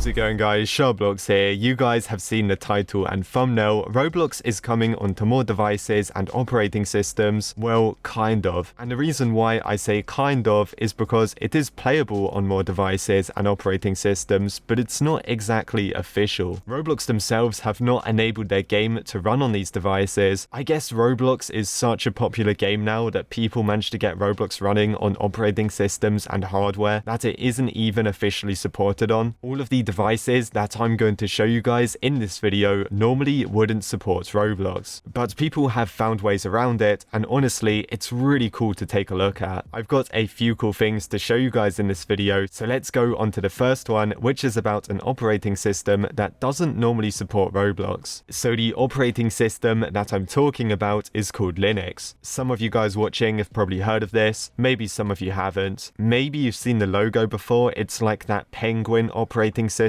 How's it going, guys? SharkBlox here. You guys have seen the title and thumbnail. Roblox is coming onto more devices and operating systems. Well, kind of. And the reason why I say kind of is because it is playable on more devices and operating systems, but it's not exactly official. Roblox themselves have not enabled their game to run on these devices. I guess Roblox is such a popular game now that people manage to get Roblox running on operating systems and hardware that it isn't even officially supported on. All of the devices that I'm going to show you guys in this video normally wouldn't support Roblox, but people have found ways around it, and honestly, it's really cool to take a look at. I've got a few cool things to show you guys in this video, so let's go on to the first one, which is about an operating system that doesn't normally support Roblox. So the operating system that I'm talking about is called Linux. Some of you guys watching have probably heard of this, maybe some of you haven't. Maybe you've seen the logo before. It's like that penguin operating system.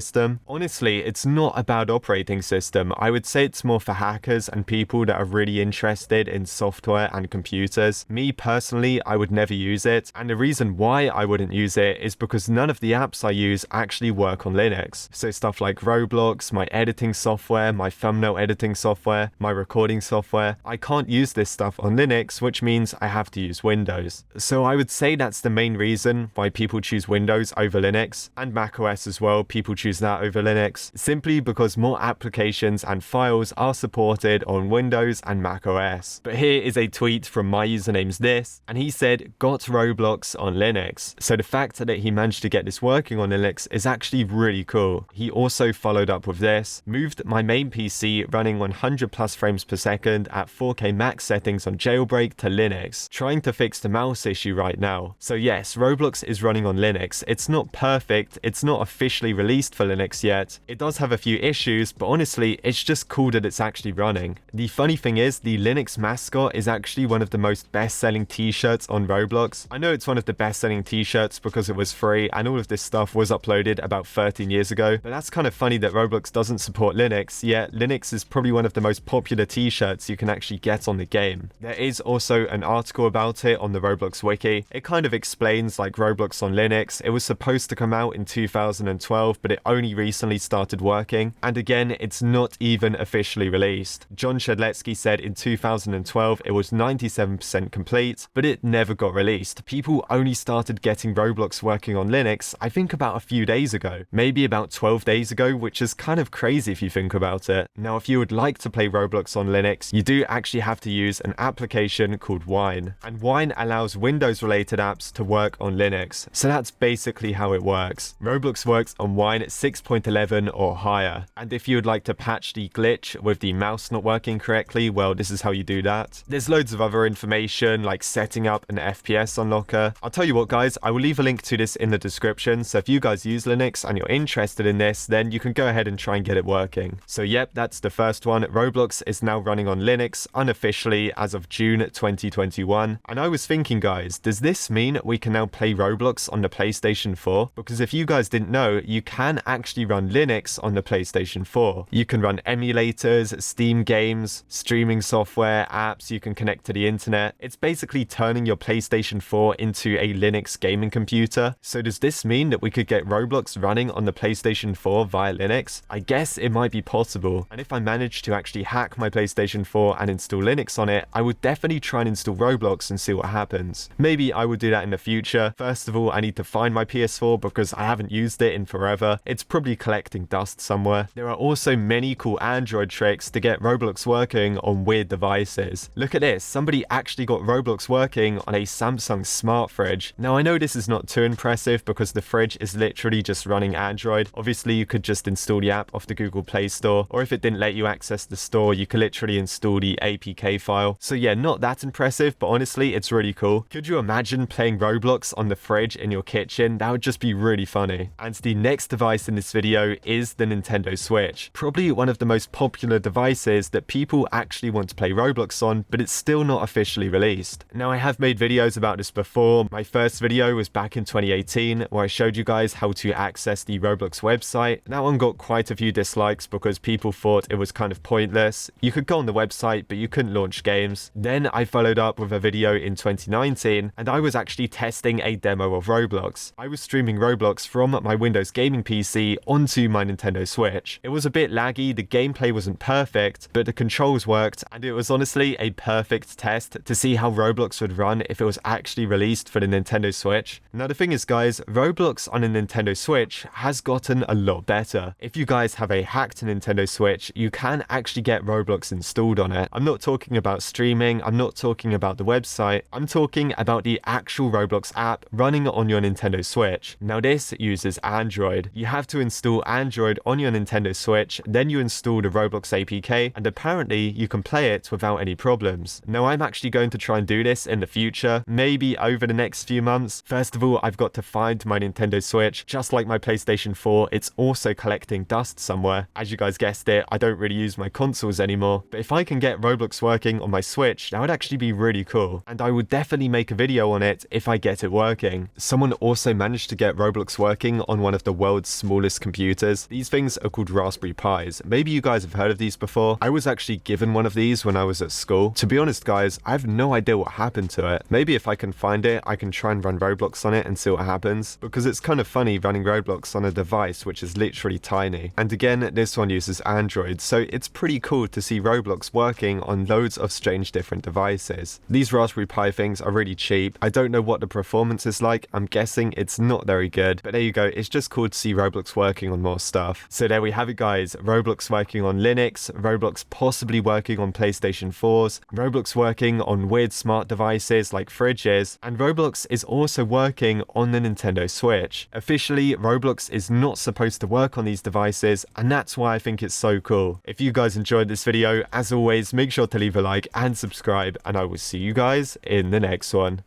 Honestly, it's not a bad operating system. I would say it's more for hackers and people that are really interested in software and computers. Me personally, I would never use it, and the reason why I wouldn't use it is because none of the apps I use actually work on Linux. So stuff like Roblox, my editing software, my thumbnail editing software, my recording software, I can't use this stuff on Linux, which means I have to use Windows. So I would say that's the main reason why people choose Windows over Linux, and macOS as well. People choose that over Linux simply because more applications and files are supported on Windows and macOS. But here is a tweet from my username's this, and he said, "Got Roblox on Linux." So the fact that he managed to get this working on Linux is actually really cool. He also followed up with this: "Moved my main PC running 100 plus frames per second at 4K max settings on jailbreak to Linux. Trying to fix the mouse issue right now." So yes, Roblox is running on Linux. It's not perfect. It's not officially released for Linux yet. It does have a few issues, but honestly, it's just cool that it's actually running. The funny thing is, the Linux mascot is actually one of the most best-selling t-shirts on Roblox. I know it's one of the best-selling t-shirts because it was free and all of this stuff was uploaded about 13 years ago, but that's kind of funny that Roblox doesn't support Linux, yet Linux is probably one of the most popular t-shirts you can actually get on the game. There is also an article about it on the Roblox wiki. It kind of explains like Roblox on Linux. It was supposed to come out in 2012, but it only recently started working, and again, it's not even officially released. John Shedletsky said in 2012 it was 97% complete, but it never got released. People only started getting Roblox working on Linux, I think about a few days ago, maybe about 12 days ago, which is kind of crazy if you think about it. Now, if you would like to play Roblox on Linux, you do actually have to use an application called Wine, and Wine allows Windows-related apps to work on Linux. So that's basically how it works. Roblox works on Wine 6.11 or higher, and if you would like to patch the glitch with the mouse not working correctly, well, this is how you do that. There's loads of other information like setting up an FPS unlocker. I'll tell you what, guys, I will leave a link to this in the description, so if you guys use Linux and you're interested in this, then you can go ahead and try and get it working. So yep, that's the first one. Roblox is now running on Linux unofficially as of June 2021, and I was thinking, guys, does this mean we can now play Roblox on the PlayStation 4? Because if you guys didn't know, you can actually run Linux on the PlayStation 4. You can run emulators, Steam games, streaming software, apps, you can connect to the internet. It's basically turning your PlayStation 4 into a Linux gaming computer. So does this mean that we could get Roblox running on the PlayStation 4 via Linux? I guess it might be possible. And if I manage to actually hack my PlayStation 4 and install Linux on it, I would definitely try and install Roblox and see what happens. Maybe I would do that in the future. First of all, I need to find my PS4 because I haven't used it in forever. It's probably collecting dust somewhere. There are also many cool Android tricks to get Roblox working on weird devices. Look at this. Somebody actually got Roblox working on a Samsung smart fridge. Now, I know this is not too impressive because the fridge is literally just running Android. Obviously, you could just install the app off the Google Play Store, or if it didn't let you access the store, you could literally install the APK file. So yeah, not that impressive, but honestly, it's really cool. Could you imagine playing Roblox on the fridge in your kitchen? That would just be really funny. And the next device in this video is the Nintendo Switch. Probably one of the most popular devices that people actually want to play Roblox on, but it's still not officially released. Now, I have made videos about this before. My first video was back in 2018, where I showed you guys how to access the Roblox website. That one got quite a few dislikes because people thought it was kind of pointless. You could go on the website, but you couldn't launch games. Then I followed up with a video in 2019, and I was actually testing a demo of Roblox. I was streaming Roblox from my Windows gaming PC PC onto my Nintendo Switch. It was a bit laggy, the gameplay wasn't perfect, but the controls worked, and it was honestly a perfect test to see how Roblox would run if it was actually released for the Nintendo Switch. Now the thing is guys, Roblox on a Nintendo Switch has gotten a lot better. If you guys have a hacked Nintendo Switch, you can actually get Roblox installed on it. I'm not talking about streaming, I'm not talking about the website, I'm talking about the actual Roblox app running on your Nintendo Switch. Now this uses Android. You have to install Android on your Nintendo Switch, then you install the Roblox APK, and apparently you can play it without any problems. Now I'm actually going to try and do this in the future, maybe over the next few months. First of all, I've got to find my Nintendo Switch. Just like my PlayStation 4, it's also collecting dust somewhere. As you guys guessed it, I don't really use my consoles anymore, but if I can get Roblox working on my Switch, that would actually be really cool, and I would definitely make a video on it if I get it working. Someone also managed to get Roblox working on one of the world's smallest computers. These things are called Raspberry Pis. Maybe you guys have heard of these before. I was actually given one of these when I was at school. To be honest guys, I have no idea what happened to it. Maybe if I can find it, I can try and run Roblox on it and see what happens, because it's kind of funny running Roblox on a device which is literally tiny. And again, this one uses Android, so it's pretty cool to see Roblox working on loads of strange different devices. These Raspberry Pi things are really cheap. I don't know what the performance is like. I'm guessing it's not very good, but there you go. It's just cool to see Roblox working on more stuff. So there we have it guys. Roblox working on Linux, Roblox possibly working on PlayStation 4s, Roblox working on weird smart devices like fridges, and Roblox is also working on the Nintendo Switch. Officially, Roblox is not supposed to work on these devices, and that's why I think it's so cool. If you guys enjoyed this video, as always, make sure to leave a like and subscribe, and I will see you guys in the next one.